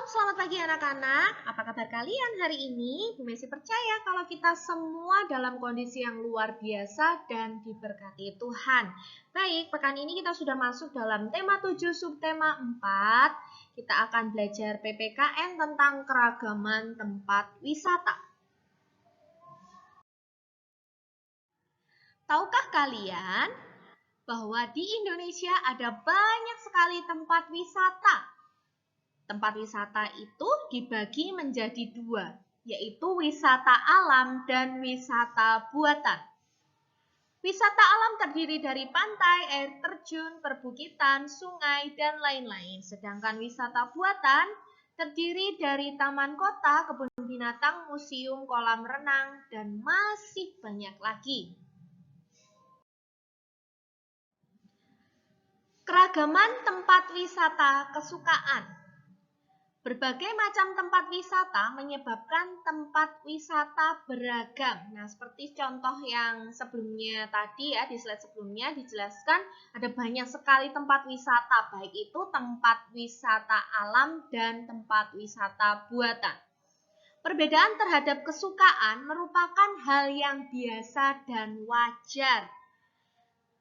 Selamat pagi anak-anak. Apa kabar kalian hari ini? Bu Messi percaya kalau kita semua dalam kondisi yang luar biasa dan diberkati Tuhan. Baik, pekan ini kita sudah masuk dalam tema 7 subtema 4. Kita akan belajar PPKN tentang keragaman tempat wisata. Tahukah kalian bahwa di Indonesia ada banyak sekali tempat wisata? Tempat wisata itu dibagi menjadi dua, yaitu wisata alam dan wisata buatan. Wisata alam terdiri dari pantai, air terjun, perbukitan, sungai, dan lain-lain. Sedangkan wisata buatan terdiri dari taman kota, kebun binatang, museum, kolam renang, dan masih banyak lagi. Keragaman tempat wisata kesukaan. Berbagai macam tempat wisata menyebabkan tempat wisata beragam. Nah, seperti contoh yang sebelumnya tadi ya, di slide sebelumnya dijelaskan ada banyak sekali tempat wisata, baik itu tempat wisata alam dan tempat wisata buatan. Perbedaan terhadap kesukaan merupakan hal yang biasa dan wajar.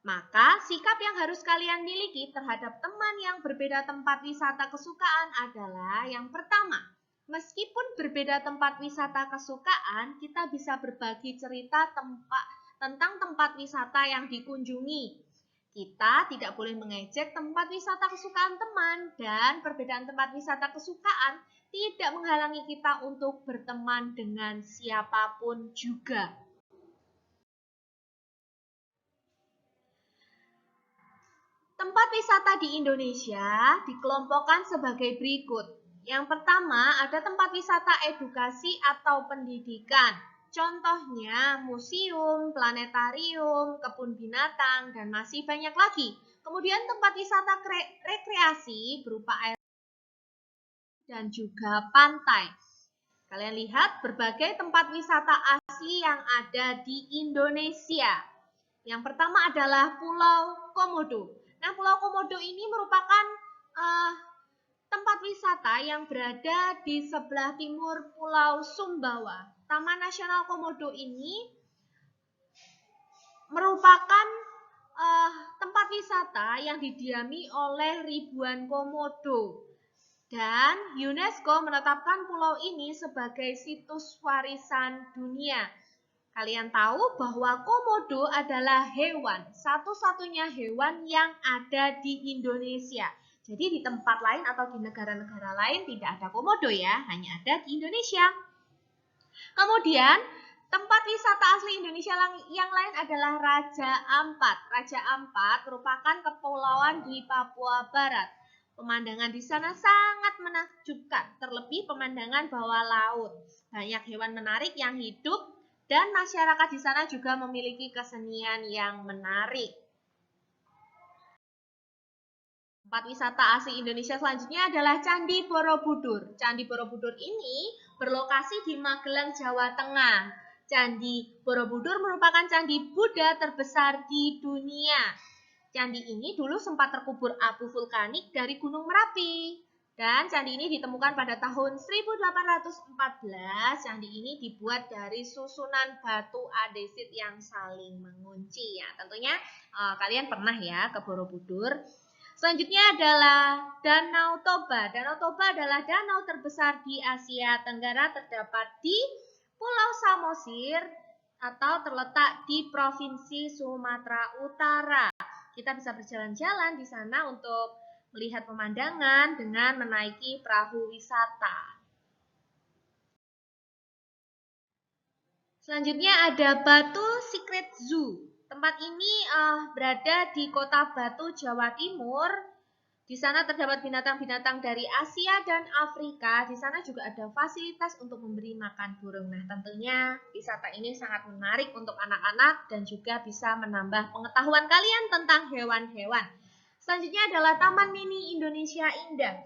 Maka, sikap yang harus kalian miliki terhadap teman yang berbeda tempat wisata kesukaan adalah yang pertama, meskipun berbeda tempat wisata kesukaan, kita bisa berbagi cerita tentang tempat wisata yang dikunjungi. Kita tidak boleh mengejek tempat wisata kesukaan teman, dan perbedaan tempat wisata kesukaan tidak menghalangi kita untuk berteman dengan siapapun juga. Tempat wisata di Indonesia dikelompokkan sebagai berikut. Yang pertama, ada tempat wisata edukasi atau pendidikan. Contohnya museum, planetarium, kebun binatang, dan masih banyak lagi. Kemudian tempat wisata rekreasi berupa air dan juga pantai. Kalian lihat berbagai tempat wisata asli yang ada di Indonesia. Yang pertama adalah Pulau Komodo. Nah, Pulau Komodo ini merupakan tempat wisata yang berada di sebelah timur Pulau Sumbawa. Taman Nasional Komodo ini merupakan tempat wisata yang didiami oleh ribuan komodo. Dan UNESCO menetapkan pulau ini sebagai situs warisan dunia. Kalian tahu bahwa komodo adalah hewan, satu-satunya hewan yang ada di Indonesia. Jadi di tempat lain atau di negara-negara lain tidak ada komodo ya, hanya ada di Indonesia. Kemudian tempat wisata asli Indonesia yang lain adalah Raja Ampat. Raja Ampat merupakan kepulauan di Papua Barat. Pemandangan di sana sangat menakjubkan, terlebih pemandangan bawah laut. Banyak hewan menarik yang hidup dan masyarakat di sana juga memiliki kesenian yang menarik. Tempat wisata asli Indonesia selanjutnya adalah Candi Borobudur. Candi Borobudur ini berlokasi di Magelang, Jawa Tengah. Candi Borobudur merupakan candi Buddha terbesar di dunia. Candi ini dulu sempat terkubur abu vulkanik dari Gunung Merapi. Dan candi ini ditemukan pada tahun 1814. Candi ini dibuat dari susunan batu andesit yang saling mengunci. Ya, tentunya kalian pernah ya ke Borobudur. Selanjutnya adalah Danau Toba. Danau Toba adalah danau terbesar di Asia Tenggara, terdapat di Pulau Samosir atau terletak di Provinsi Sumatera Utara. Kita bisa berjalan-jalan di sana untuk melihat pemandangan dengan menaiki perahu wisata. Selanjutnya ada Batu Secret Zoo. Tempat ini berada di Kota Batu, Jawa Timur. Di sana terdapat binatang-binatang dari Asia dan Afrika. Di sana juga ada fasilitas untuk memberi makan burung. Nah, tentunya wisata ini sangat menarik untuk anak-anak dan juga bisa menambah pengetahuan kalian tentang hewan-hewan. Selanjutnya adalah Taman Mini Indonesia Indah.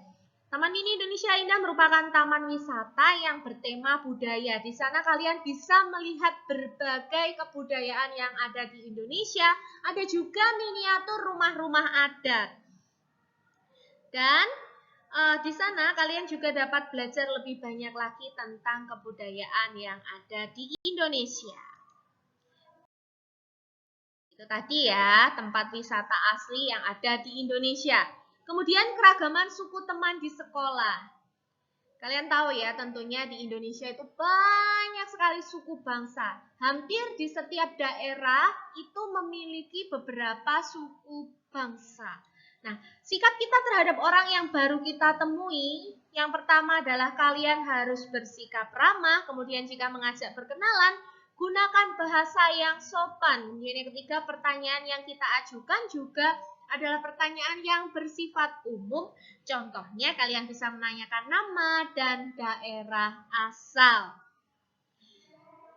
Taman Mini Indonesia Indah merupakan taman wisata yang bertema budaya. Di sana kalian bisa melihat berbagai kebudayaan yang ada di Indonesia. Ada juga miniatur rumah-rumah adat. Dan Di sana kalian juga dapat belajar lebih banyak lagi tentang kebudayaan yang ada di Indonesia. Itu tadi ya, tempat wisata asli yang ada di Indonesia. Kemudian keragaman suku teman di sekolah. Kalian tahu ya, tentunya di Indonesia itu banyak sekali suku bangsa. Hampir di setiap daerah itu memiliki beberapa suku bangsa. Nah, sikap kita terhadap orang yang baru kita temui, yang pertama adalah kalian harus bersikap ramah, kemudian jika mengajak berkenalan, gunakan bahasa yang sopan. Kemudian yang ketiga, pertanyaan yang kita ajukan juga adalah pertanyaan yang bersifat umum. Contohnya kalian bisa menanyakan nama dan daerah asal.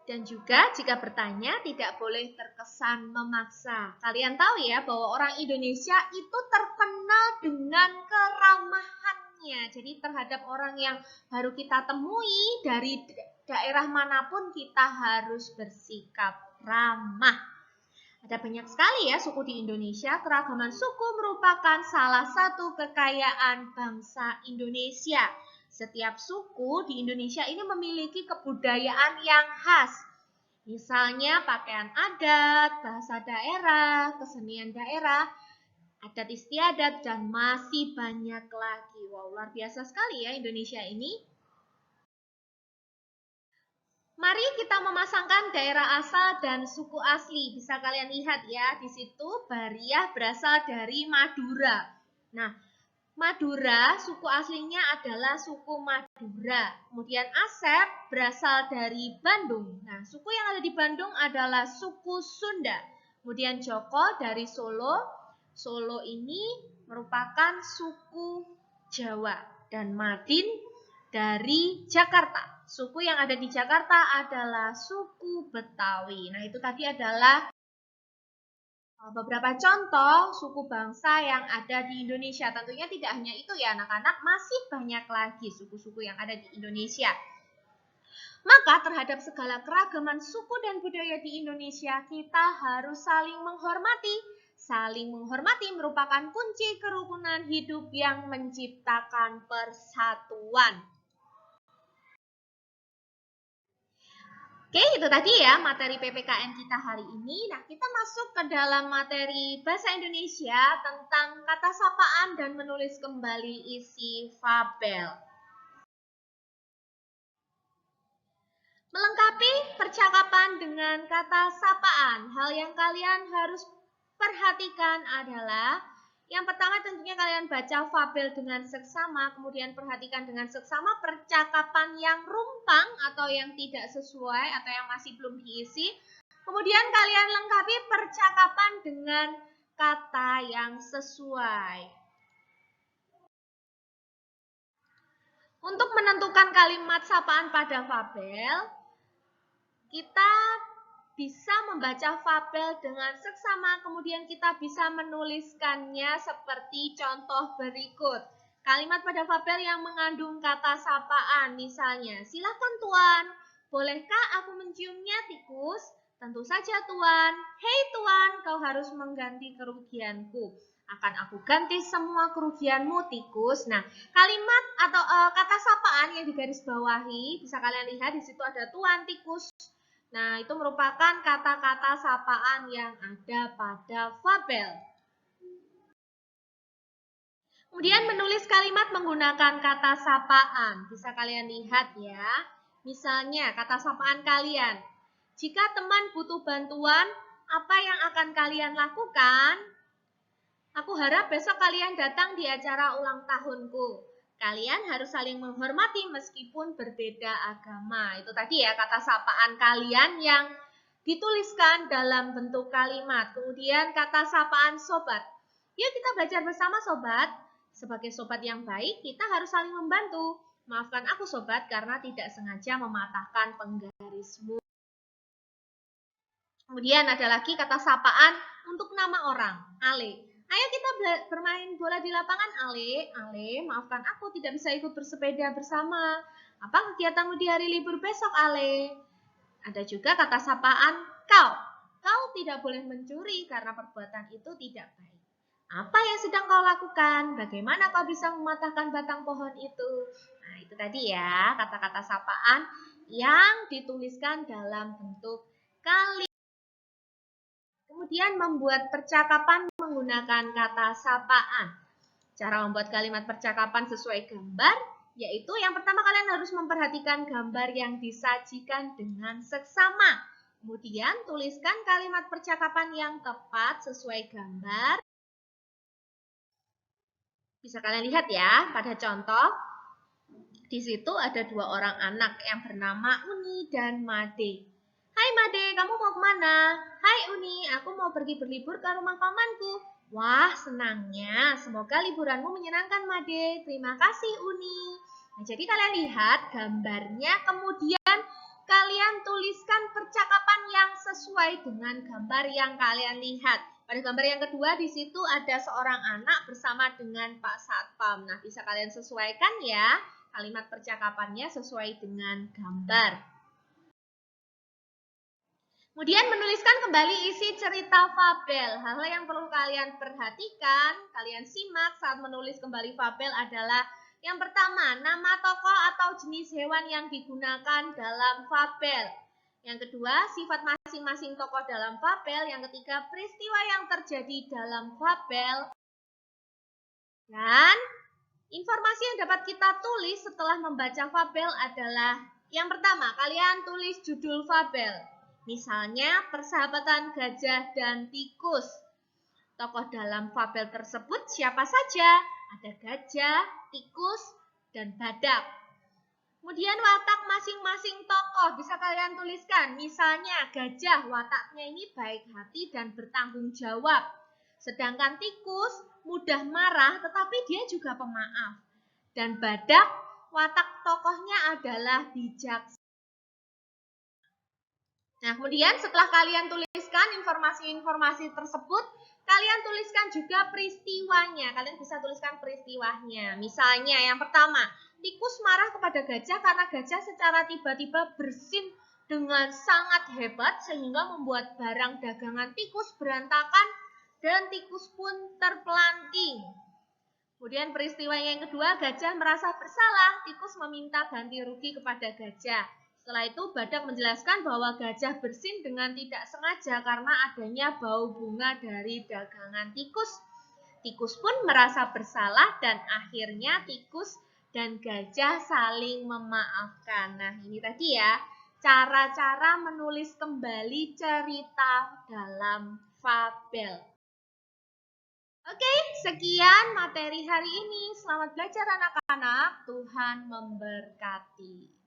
Dan juga jika bertanya tidak boleh terkesan memaksa. Kalian tahu ya bahwa orang Indonesia itu terkenal dengan keramahannya. Jadi terhadap orang yang baru kita temui dari daerah manapun kita harus bersikap ramah. Ada banyak sekali ya suku di Indonesia. Keragaman suku merupakan salah satu kekayaan bangsa Indonesia. Setiap suku di Indonesia ini memiliki kebudayaan yang khas. Misalnya pakaian adat, bahasa daerah, kesenian daerah, adat istiadat, dan masih banyak lagi. Wow, luar biasa sekali ya Indonesia ini. Mari kita memasangkan daerah asal dan suku asli. Bisa kalian lihat ya, di situ Bariah berasal dari Madura. Nah, Madura, suku aslinya adalah suku Madura. Kemudian Asep berasal dari Bandung. Nah, suku yang ada di Bandung adalah suku Sunda. Kemudian Joko dari Solo. Solo ini merupakan suku Jawa. Dan Madin dari Jakarta. Suku yang ada di Jakarta adalah suku Betawi. Nah, itu tadi adalah beberapa contoh suku bangsa yang ada di Indonesia. Tentunya tidak hanya itu ya anak-anak, masih banyak lagi suku-suku yang ada di Indonesia. Maka terhadap segala keragaman suku dan budaya di Indonesia, kita harus saling menghormati. Saling menghormati merupakan kunci kerukunan hidup yang menciptakan persatuan. Oke, itu tadi ya materi PPKN kita hari ini. Nah, kita masuk ke dalam materi Bahasa Indonesia tentang kata sapaan dan menulis kembali isi fabel. Melengkapi percakapan dengan kata sapaan. Hal yang kalian harus perhatikan adalah yang pertama tentunya kalian baca fabel dengan seksama, kemudian perhatikan dengan seksama percakapan yang rumpang atau yang tidak sesuai atau yang masih belum diisi. Kemudian kalian lengkapi percakapan dengan kata yang sesuai. Untuk menentukan kalimat sapaan pada fabel, kita bisa membaca fabel dengan seksama, kemudian kita bisa menuliskannya seperti contoh berikut. Kalimat pada fabel yang mengandung kata sapaan, misalnya, silakan Tuan, bolehkah aku menciumnya tikus? Tentu saja Tuan. Hei Tuan, kau harus mengganti kerugianku. Akan aku ganti semua kerugianmu tikus. Nah, kalimat atau kata sapaan yang digarisbawahi, bisa kalian lihat di situ ada Tuan, tikus. Nah, itu merupakan kata-kata sapaan yang ada pada fabel. Kemudian menulis kalimat menggunakan kata sapaan. Bisa kalian lihat ya. Misalnya kata sapaan kalian. Jika teman butuh bantuan, apa yang akan kalian lakukan? Aku harap besok kalian datang di acara ulang tahunku. Kalian harus saling menghormati meskipun berbeda agama. Itu tadi ya kata sapaan kalian yang dituliskan dalam bentuk kalimat. Kemudian kata sapaan sobat. Yuk kita belajar bersama sobat. Sebagai sobat yang baik, kita harus saling membantu. Maafkan aku sobat karena tidak sengaja mematahkan penggarismu. Kemudian ada lagi kata sapaan untuk nama orang, Ale. Ayo kita bermain bola di lapangan, Ale. Ale, maafkan aku tidak bisa ikut bersepeda bersama. Apa kegiatanmu di hari libur besok, Ale? Ada juga kata sapaan kau. Kau tidak boleh mencuri karena perbuatan itu tidak baik. Apa yang sedang kau lakukan? Bagaimana kau bisa mematahkan batang pohon itu? Nah, itu tadi ya kata-kata sapaan yang dituliskan dalam bentuk kalimat. Kemudian membuat percakapan menggunakan kata sapaan. Cara membuat kalimat percakapan sesuai gambar, yaitu yang pertama kalian harus memperhatikan gambar yang disajikan dengan seksama. Kemudian tuliskan kalimat percakapan yang tepat sesuai gambar. Bisa kalian lihat ya pada contoh. Di situ ada dua orang anak yang bernama Uni dan Made. Hai Made, kamu mau kemana? Hai Uni, aku mau pergi berlibur ke rumah pamanku. Wah, senangnya. Semoga liburanmu menyenangkan, Made. Terima kasih, Uni. Nah, jadi kalian lihat gambarnya, kemudian kalian tuliskan percakapan yang sesuai dengan gambar yang kalian lihat. Pada gambar yang kedua, di situ ada seorang anak bersama dengan Pak Satpam. Nah, bisa kalian sesuaikan ya kalimat percakapannya sesuai dengan gambar. Kemudian menuliskan kembali isi cerita fabel. Hal yang perlu kalian perhatikan, kalian simak saat menulis kembali fabel adalah yang pertama, nama tokoh atau jenis hewan yang digunakan dalam fabel. Yang kedua, sifat masing-masing tokoh dalam fabel. Yang ketiga, peristiwa yang terjadi dalam fabel. Dan informasi yang dapat kita tulis setelah membaca fabel adalah yang pertama, kalian tulis judul fabel. Misalnya, persahabatan gajah dan tikus. Tokoh dalam fabel tersebut siapa saja? Ada gajah, tikus, dan badak. Kemudian watak masing-masing tokoh bisa kalian tuliskan. Misalnya, gajah wataknya ini baik hati dan bertanggung jawab. Sedangkan tikus mudah marah tetapi dia juga pemaaf. Dan badak watak tokohnya adalah bijaksana. Nah, kemudian setelah kalian tuliskan informasi-informasi tersebut, kalian tuliskan juga peristiwanya. Kalian bisa tuliskan peristiwanya. Misalnya yang pertama, tikus marah kepada gajah karena gajah secara tiba-tiba bersin dengan sangat hebat sehingga membuat barang dagangan tikus berantakan dan tikus pun terpelanting. Kemudian peristiwa yang kedua, gajah merasa bersalah, tikus meminta ganti rugi kepada gajah. Setelah itu badak menjelaskan bahwa gajah bersin dengan tidak sengaja karena adanya bau bunga dari dagangan tikus. Tikus pun merasa bersalah dan akhirnya tikus dan gajah saling memaafkan. Nah, ini tadi ya, cara-cara menulis kembali cerita dalam fabel. Oke, sekian materi hari ini. Selamat belajar anak-anak. Tuhan memberkati.